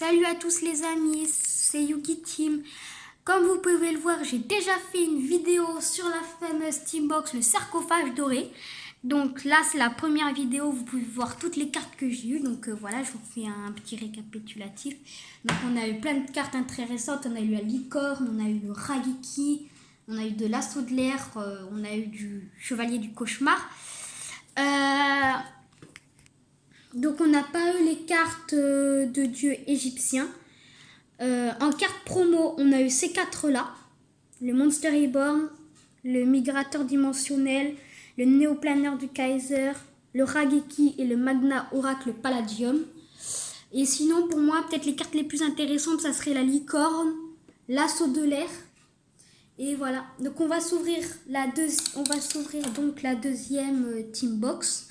Salut à tous les amis, c'est Yuki Team. Comme vous pouvez le voir, j'ai déjà fait une vidéo sur la fameuse Teambox, le sarcophage doré. Donc là, c'est la première vidéo, vous pouvez voir toutes les cartes que j'ai eues. Donc voilà, je vous fais un petit récapitulatif. Donc on a eu plein de cartes intéressantes, on a eu la licorne, on a eu le Rageki, on a eu de l'assaut de l'air, on a eu du chevalier du cauchemar. Donc on n'a pas eu les cartes de dieux égyptiens. En carte promo, on a eu ces quatre-là. Le Monster Reborn, le Migrateur dimensionnel, le Néoplaneur du Kaiser, le Rageki et le Magna Oracle Palladium. Et sinon, pour moi, peut-être les cartes les plus intéressantes, ça serait la licorne, l'assaut de l'air. Et voilà. Donc on va s'ouvrir donc la deuxième Teambox.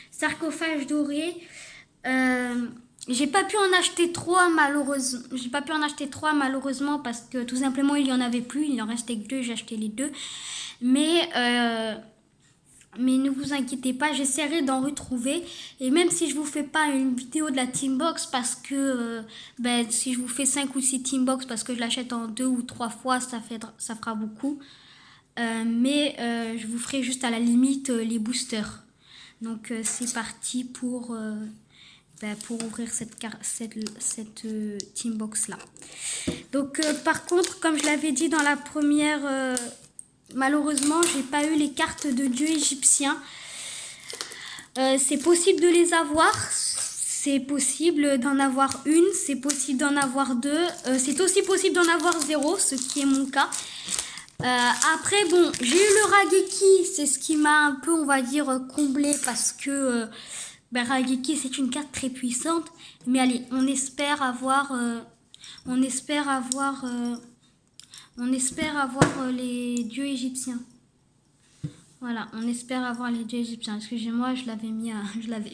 Sarcophage doré. J'ai pas pu en acheter trois malheureusement parce que tout simplement il y en avait plus, il en restait que deux, j'ai acheté les deux. Mais ne vous inquiétez pas, j'essaierai d'en retrouver. Et même si je vous fais pas une vidéo de la Teambox parce que si je vous fais 5 ou 6 Teambox parce que je l'achète en 2 ou 3 fois, ça fera beaucoup. Je vous ferai juste à la limite les boosters. Donc c'est parti pour ouvrir cette Teambox là. Donc par contre, comme je l'avais dit dans la première, malheureusement j'ai pas eu les cartes de dieux égyptiens. C'est possible de les avoir, c'est possible d'en avoir une, c'est possible d'en avoir deux, c'est aussi possible d'en avoir zéro, ce qui est mon cas. Après bon, j'ai eu le Rageki, c'est ce qui m'a un peu, on va dire, comblé parce que Rageki c'est une carte très puissante. Mais allez, on espère avoir les dieux égyptiens. Voilà, on espère avoir les dieux égyptiens. Excusez-moi, je l'avais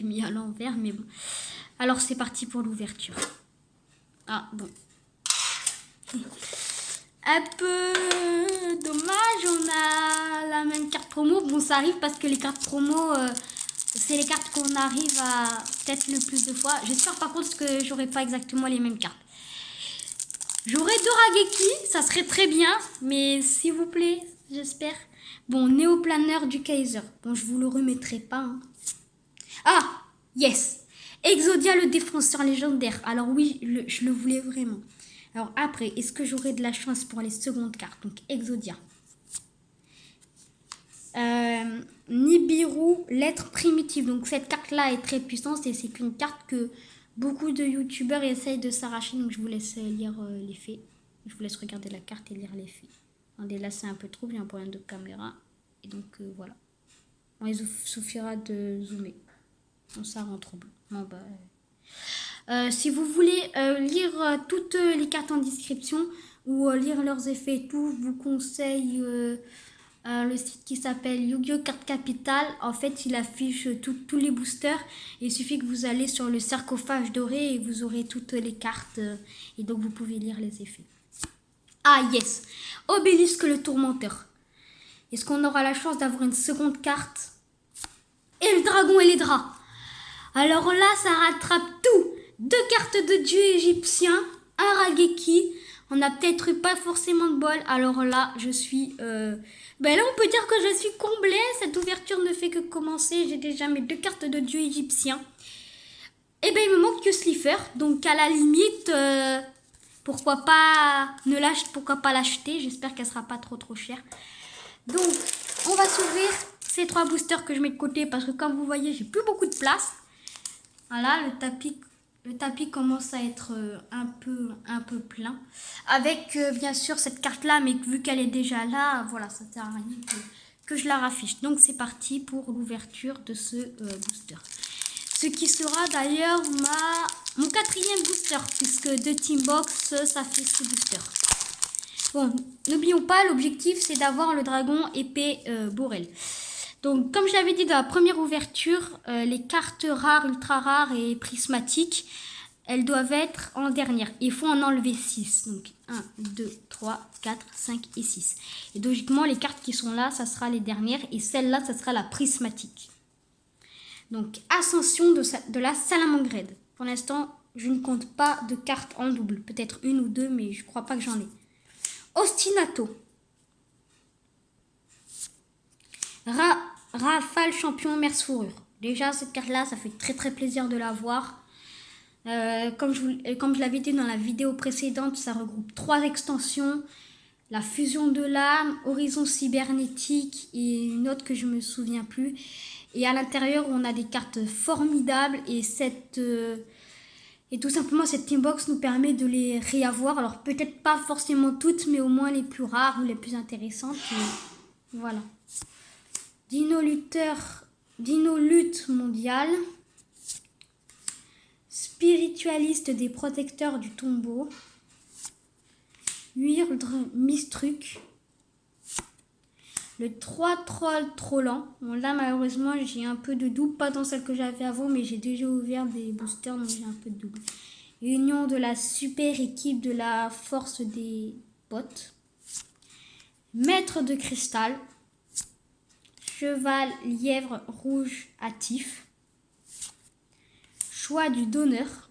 mis à l'envers, mais bon. Alors c'est parti pour l'ouverture. Ah bon. Un peu dommage, on a la même carte promo. Bon, ça arrive parce que les cartes promo, c'est les cartes qu'on arrive à peut-être le plus de fois. J'espère par contre que j'aurai pas exactement les mêmes cartes. J'aurai deux Rageki, ça serait très bien, mais s'il vous plaît, j'espère. Bon, Néoplaneur du Kaiser. Bon, je vous le remettrai pas. Hein. Ah, yes. Exodia, le défenseur légendaire. Alors oui, je le voulais vraiment. Alors après, est-ce que j'aurai de la chance pour les secondes cartes? Donc Exodia. Nibiru, l'être primitif. Donc cette carte-là est très puissante et c'est qu'une carte que beaucoup de youtubeurs essayent de s'arracher. Donc je vous laisse lire les faits. Je vous laisse regarder la carte et lire les faits. Attendez, là c'est un peu trop, il y a un problème de caméra. Et donc voilà. Bon, il suffira de zoomer. Bon, ça rend trop bon. Si vous voulez lire toutes les cartes en description ou lire leurs effets et tout, je vous conseille le site qui s'appelle Yu-Gi-Oh! Carte Capital. En fait, il affiche tous les boosters. Il suffit que vous allez sur le sarcophage doré et vous aurez toutes les cartes. Et donc, vous pouvez lire les effets. Ah, yes! Obélisque le tourmenteur. Est-ce qu'on aura la chance d'avoir une seconde carte? Et le dragon et les draps. Alors là, ça rattrape tout. 2 cartes de dieu égyptien, un Rageki. On n'a peut-être eu pas forcément de bol. Alors là, je suis... là, on peut dire que je suis comblée. Cette ouverture ne fait que commencer. J'ai déjà mes 2 cartes de dieu égyptien. Et il me manque que Slifer. Donc à la limite, pourquoi pas l'acheter. J'espère qu'elle sera pas trop chère. Donc, on va s'ouvrir ces 3 boosters que je mets de côté. Parce que comme vous voyez, j'ai plus beaucoup de place. Voilà, le tapis commence à être un peu plein. Avec bien sûr cette carte là, mais vu qu'elle est déjà là, voilà, ça sert à rien que je la raffiche. Donc c'est parti pour l'ouverture de ce booster. Ce qui sera d'ailleurs mon 4e booster, puisque de Teambox, ça fait 6 boosters. Bon, n'oublions pas, l'objectif c'est d'avoir le dragon épée Borel. Donc, comme je l'avais dit dans la première ouverture, les cartes rares, ultra rares et prismatiques, elles doivent être en dernière. Il faut en enlever 6. Donc, 1, 2, 3, 4, 5 et 6. Et logiquement, les cartes qui sont là, ça sera les dernières. Et celle-là, ça sera la prismatique. Donc, ascension de la salamandre. Pour l'instant, je ne compte pas de cartes en double. Peut-être une ou deux, mais je crois pas que j'en ai. Ostinato. Rafale champion Mers Fourrure. Déjà, cette carte-là, ça fait très très plaisir de la voir. Comme je l'avais dit dans la vidéo précédente, ça regroupe 3 extensions. La fusion de l'âme, Horizon cybernétique et une autre que je me souviens plus. Et à l'intérieur, on a des cartes formidables et tout simplement cette teambox nous permet de les réavoir. Alors peut-être pas forcément toutes, mais au moins les plus rares ou les plus intéressantes. Et voilà. Dino Lutte mondiale. Spiritualiste des protecteurs du tombeau. Huildre Mistruc. Le 3 troll trollant. Bon, là, malheureusement, j'ai un peu de double. Pas dans celle que j'avais avant, mais j'ai déjà ouvert des boosters, donc j'ai un peu de double. Union de la super équipe de la force des bots. Maître de cristal. Cheval lièvre rouge hâtif. Choix du donneur.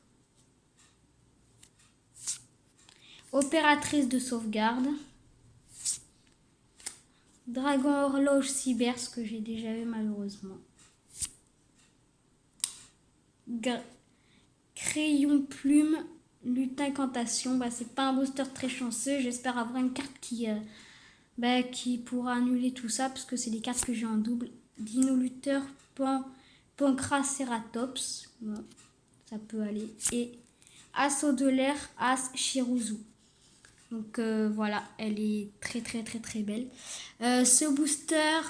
Opératrice de sauvegarde. Dragon horloge cyber, ce que j'ai déjà eu malheureusement. Crayon plume, lutin incantation. C'est pas un booster très chanceux. J'espère avoir une carte qui pourra annuler tout ça, parce que c'est des cartes que j'ai en double. Dino lutteur, Pancraceratops. Bon, ça peut aller. Et Assaut de l'air, As Shiruzu. Donc voilà, elle est très très très très belle. Ce booster,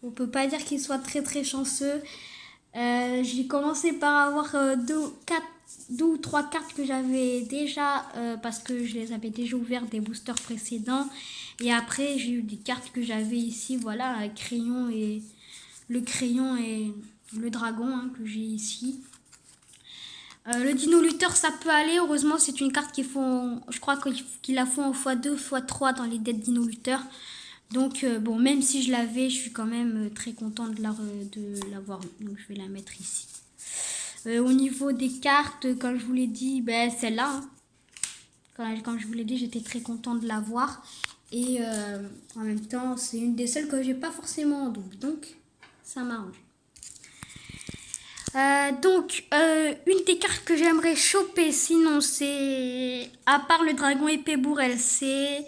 on peut pas dire qu'il soit très très chanceux. J'ai commencé par avoir deux ou trois cartes que j'avais déjà, parce que je les avais déjà ouvertes des boosters précédents. Et après, j'ai eu des cartes que j'avais ici, voilà, le crayon et le dragon que j'ai ici. Le dino lutteur, ça peut aller. Heureusement, c'est une carte je crois qu'ils la font en x2, x3 dans les dead dino lutteurs. Donc, bon, même si je l'avais, je suis quand même très contente de l'avoir eu. Donc, je vais la mettre ici. Au niveau des cartes, comme je vous l'ai dit, celle-là. Quand je vous l'ai dit, j'étais très contente de l'avoir. Et en même temps, c'est une des seules que j'ai pas forcément en double. Donc, ça m'arrange. Une des cartes que j'aimerais choper, sinon c'est, à part le dragon épée bourrel, c'est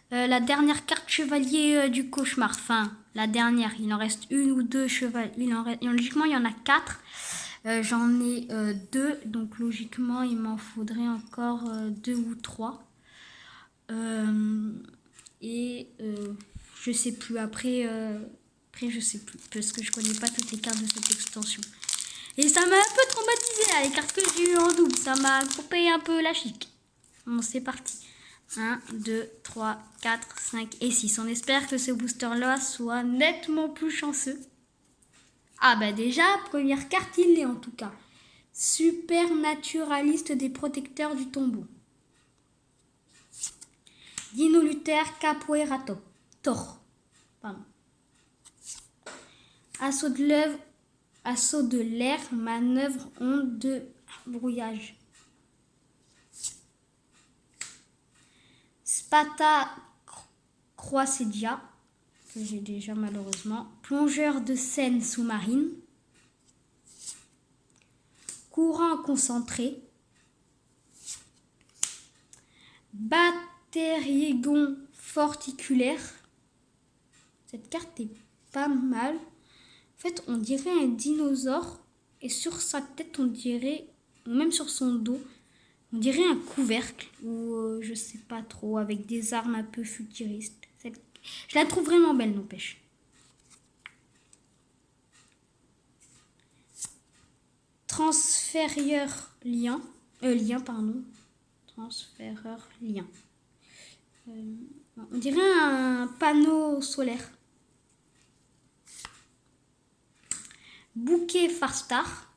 la dernière carte chevalier du cauchemar. Enfin, la dernière, il en reste une ou deux chevaliers. Logiquement, il y en a 4. J'en ai 2, donc logiquement, il m'en faudrait encore 2 ou 3. Je sais plus, après je sais plus, parce que je connais pas toutes les cartes de cette extension. Et ça m'a un peu traumatisé là, les cartes que j'ai eues en double. Ça m'a coupé un peu la chic. Bon, c'est parti. 1, 2, 3, 4, 5 et 6. On espère que ce booster-là soit nettement plus chanceux. Ah déjà, première carte, il l'est en tout cas. Super naturaliste des protecteurs du tombeau. Dino Luther Capoeira Thor. Pardon. Assaut de l'air, manœuvre, onde de brouillage. Spata Croissedia, que j'ai déjà malheureusement. Plongeur de Seine sous-marine. Courant concentré. Bactérigon forticulaire. Cette carte est pas mal. En fait, on dirait un dinosaure. Et sur sa tête, on dirait, ou même sur son dos, on dirait un couvercle. Ou je sais pas trop, avec des armes un peu futuristes. Je la trouve vraiment belle, n'empêche. Transféreur lien. Transféreur lien. On dirait un panneau solaire. Bouquet Farstar.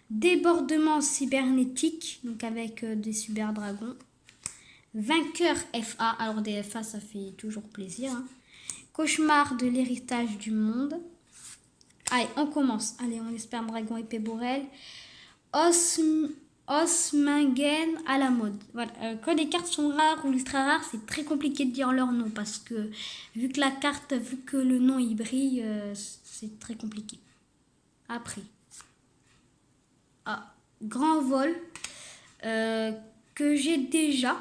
Débordement cybernétique, donc avec des super dragons. Vainqueur FA, alors des FA ça fait toujours plaisir. Cauchemar de l'héritage du monde. Allez, on commence. Allez, on espère dragon épée Borel. Osmingen à la mode. Voilà. Quand les cartes sont rares ou ultra rares, c'est très compliqué de dire leur nom parce que vu que le nom il brille, c'est très compliqué. Après, grand vol que j'ai déjà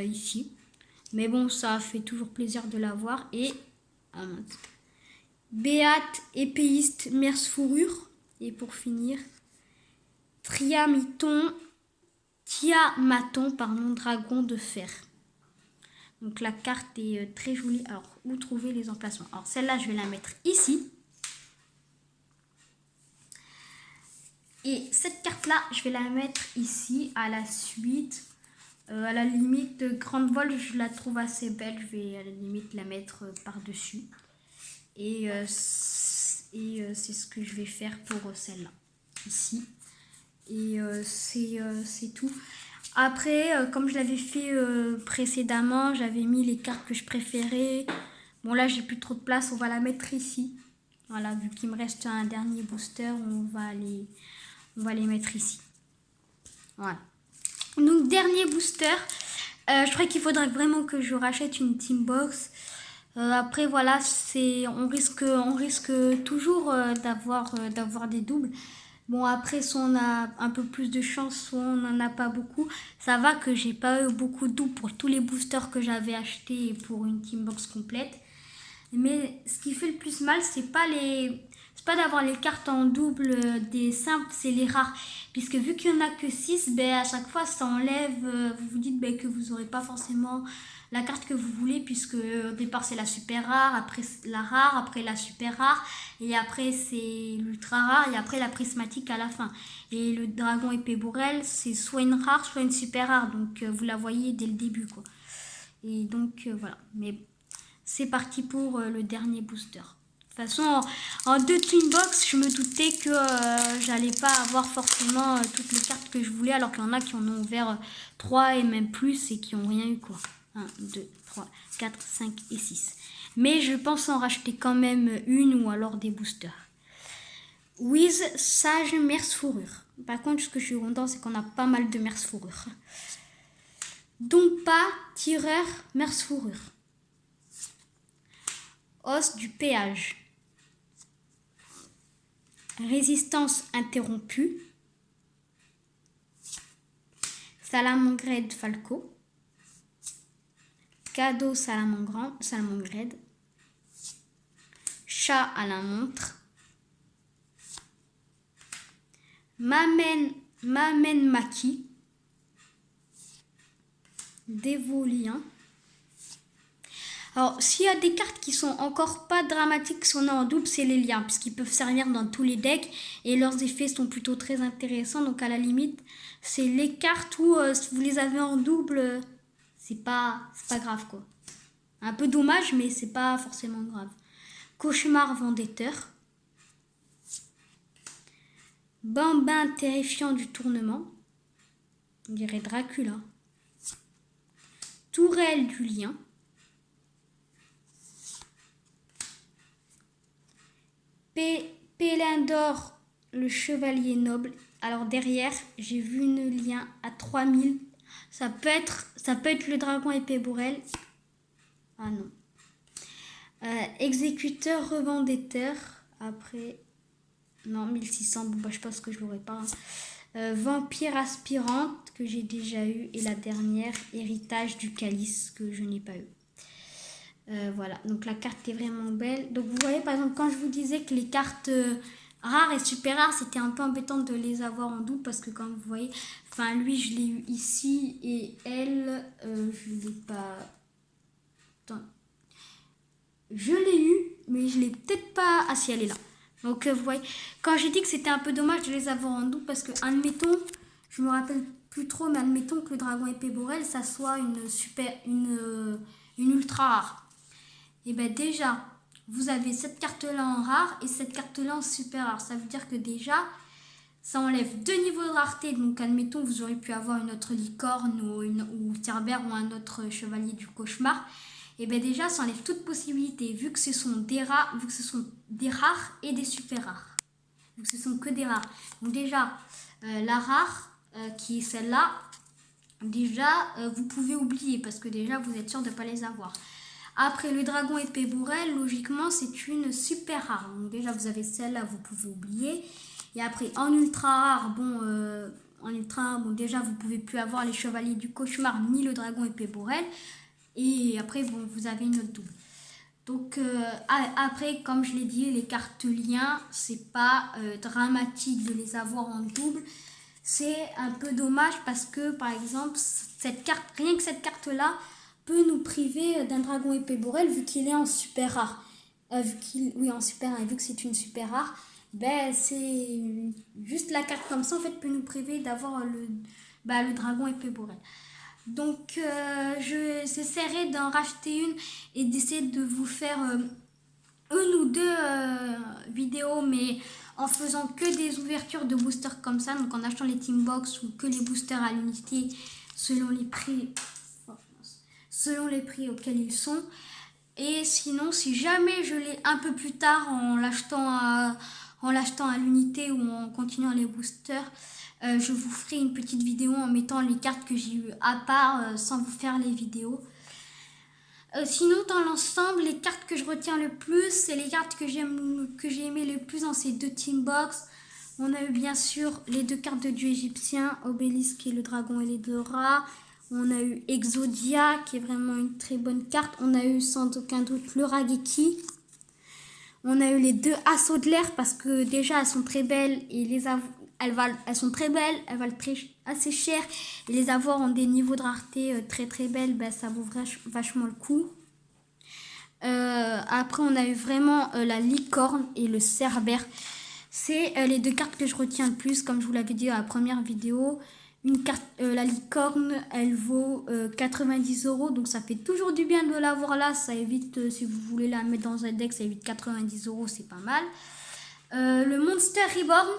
ici, mais bon, ça fait toujours plaisir de l'avoir. Et Béate épéiste merce fourrure. Et pour finir, Tiamaton, pardon, dragon de fer. Donc la carte est très jolie. Alors, où trouver les emplacements? Alors celle-là, je vais la mettre ici. Et cette carte-là, je vais la mettre ici à la suite. À la limite, grande vol, je la trouve assez belle. Je vais à la limite la mettre par-dessus. Et c'est ce que je vais faire pour celle-là, ici. Et c'est tout. Après, comme je l'avais fait précédemment, j'avais mis les cartes que je préférais. Bon, là, j'ai plus trop de place. On va la mettre ici. Voilà, vu qu'il me reste un dernier booster, on va les mettre ici. Voilà. Donc, dernier booster. Je crois qu'il faudrait vraiment que je rachète une team box. Après, voilà, on risque toujours d'avoir des doubles. Bon, après, soit on a un peu plus de chance, soit on n'en a pas beaucoup. Ça va que j'ai pas eu beaucoup de doubles pour tous les boosters que j'avais achetés pour une team box complète. Mais ce qui fait le plus mal, c'est pas d'avoir les cartes en double des simples, c'est les rares. Puisque vu qu'il n'y en a que 6, ben, à chaque fois ça enlève, vous vous dites ben, que vous n'aurez pas forcément la carte que vous voulez, puisque au départ c'est la super rare, après la rare, après la super rare, et après c'est l'ultra rare, et après la prismatique à la fin. Et le dragon épée Borel, c'est soit une rare, soit une super rare, donc vous la voyez dès le début, quoi. Et donc voilà, mais c'est parti pour le dernier booster. De toute façon, en 2 Twin Box, je me doutais que j'allais pas avoir forcément toutes les cartes que je voulais, alors qu'il y en a qui en ont ouvert 3 et même plus et qui n'ont rien eu, quoi. 1, 2, 3, 4, 5 et 6. Mais je pense en racheter quand même une ou alors des boosters. Wiz, sage, merce fourrure. Par contre, ce que je suis content, c'est qu'on a pas mal de merce fourrure. Dompa, tireur, merce fourrure. Os du péage. Résistance interrompue. Salamangreed Falco. Cadeau Salamangreed. Chat à la montre. Mamen Maki. Dévolien. Alors, s'il y a des cartes qui sont encore pas dramatiques si on est en double, c'est les liens, puisqu'ils peuvent servir dans tous les decks et leurs effets sont plutôt très intéressants. Donc, à la limite, c'est les cartes où si vous les avez en double, c'est pas grave, quoi. Un peu dommage, mais c'est pas forcément grave. Cauchemar vendetteur. Bambin terrifiant du tournement. On dirait Dracula. Tourelle du lien. Pélindor, le chevalier noble. Alors derrière, j'ai vu une lien à 3000. Ça peut être le dragon épée Borel. Ah non. Exécuteur revendetteur. Après, non, 1600. Bon, bah, je pense que je l'aurai pas. Vampire aspirante que j'ai déjà eu. Et la dernière, héritage du calice que je n'ai pas eu. Voilà, donc la carte est vraiment belle. Donc vous voyez par exemple quand je vous disais que les cartes rares et super rares, c'était un peu embêtant de les avoir en double parce que comme vous voyez, enfin lui je l'ai eu ici et elle, je l'ai pas... Attends. Je l'ai eu, mais je l'ai peut-être pas... Ah si, elle est là. Donc vous voyez, quand j'ai dit que c'était un peu dommage de les avoir en double parce que admettons, je me rappelle plus trop, mais admettons que le dragon épée Borel, ça soit une ultra rare. Et bien déjà, vous avez cette carte-là en rare et cette carte-là en super rare. Ça veut dire que déjà, ça enlève 2 niveaux de rareté. Donc admettons, vous aurez pu avoir une autre licorne ou Cerbère ou un autre chevalier du cauchemar. et bien déjà ça enlève toute possibilité vu que ce sont des rares, et des super rares. Donc ce sont que des rares. Donc déjà la rare qui est celle-là, déjà vous pouvez oublier parce que déjà vous êtes sûr de ne pas les avoir. Après le dragon épée bourrelle, logiquement c'est une super rare. Donc déjà vous avez celle-là, vous pouvez oublier. Et après en ultra rare, bon déjà vous pouvez plus avoir les chevaliers du cauchemar ni le dragon épée bourrelle. Et après bon vous avez une autre double. Donc après comme je l'ai dit, les cartes liens c'est pas dramatique de les avoir en double. C'est un peu dommage parce que par exemple cette carte, rien que cette carte là peut nous priver d'un dragon épée bourrelle vu qu'il est en super rare. En super rare, et vu que c'est une super rare, ben c'est juste la carte comme ça en fait peut nous priver d'avoir le dragon épée bourrelle. Donc j'essaierai d'en racheter une et d'essayer de vous faire une ou deux vidéos, mais en faisant que des ouvertures de boosters comme ça, donc en achetant les team box ou que les boosters à l'unité selon les prix auxquels ils sont. Et sinon, si jamais je l'ai un peu plus tard en l'achetant à l'unité ou en continuant les boosters, je vous ferai une petite vidéo en mettant les cartes que j'ai eues à part sans vous faire les vidéos. Sinon, dans l'ensemble, les cartes que je retiens le plus, c'est les cartes que j'ai aimées le plus dans ces deux team box. On a eu bien sûr les deux cartes de dieu égyptien, Obélisque et le dragon et les deux rats. On a eu Exodia, qui est vraiment une très bonne carte. On a eu sans aucun doute le Raigeki. On a eu les deux assauts de l'air parce que déjà elles sont très belles et elles sont très belles, elles valent assez cher. Et les avoir en des niveaux de rareté très très belles, ben, ça vaut vachement le coup. Après on a eu vraiment la licorne et le cerbère. C'est les deux cartes que je retiens le plus, comme je vous l'avais dit dans la première vidéo. Une carte, la licorne, elle vaut 90 €, donc ça fait toujours du bien de l'avoir là. Ça évite, si vous voulez la mettre dans un deck, ça évite 90 €, c'est pas mal. Le Monster Reborn,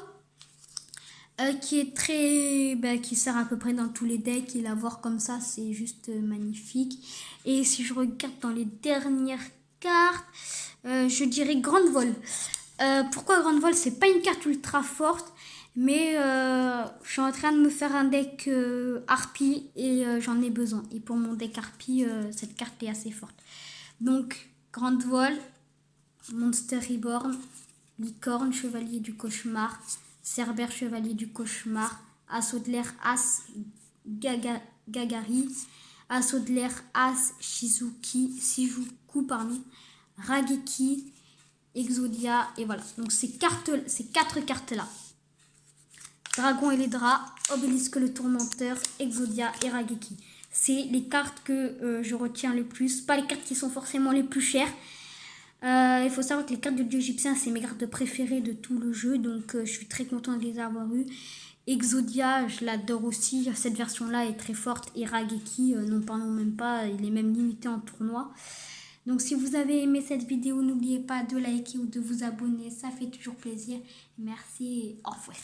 qui est qui sert à peu près dans tous les decks, et l'avoir comme ça, c'est juste magnifique. Et si je regarde dans les dernières cartes, je dirais Grande Vol. Pourquoi Grande Vol? C'est pas une carte ultra forte, mais je suis en train de me faire un deck Harpie et j'en ai besoin. Et pour mon deck Harpie, cette carte est assez forte. Donc, Grande Vol, Monster Reborn, Licorne, Chevalier du Cauchemar, Cerbère, Chevalier du Cauchemar, Assaut de l'air, As, Gagari, Assaut de l'air, As, Shijuku, Raigeki, Exodia, et voilà. Donc ces quatre cartes-là. Dragon et les draps, Obélisque le tourmenteur, Exodia et Raigeki. C'est les cartes que je retiens le plus. Pas les cartes qui sont forcément les plus chères. Il faut savoir que les cartes de dieu égyptien, c'est mes cartes préférées de tout le jeu. Donc je suis très contente de les avoir eues. Exodia, je l'adore aussi. Cette version-là est très forte. Et Raigeki, n'en parlons même pas. Il est même limité en tournoi. Donc si vous avez aimé cette vidéo, n'oubliez pas de liker ou de vous abonner. Ça fait toujours plaisir. Merci et au revoir.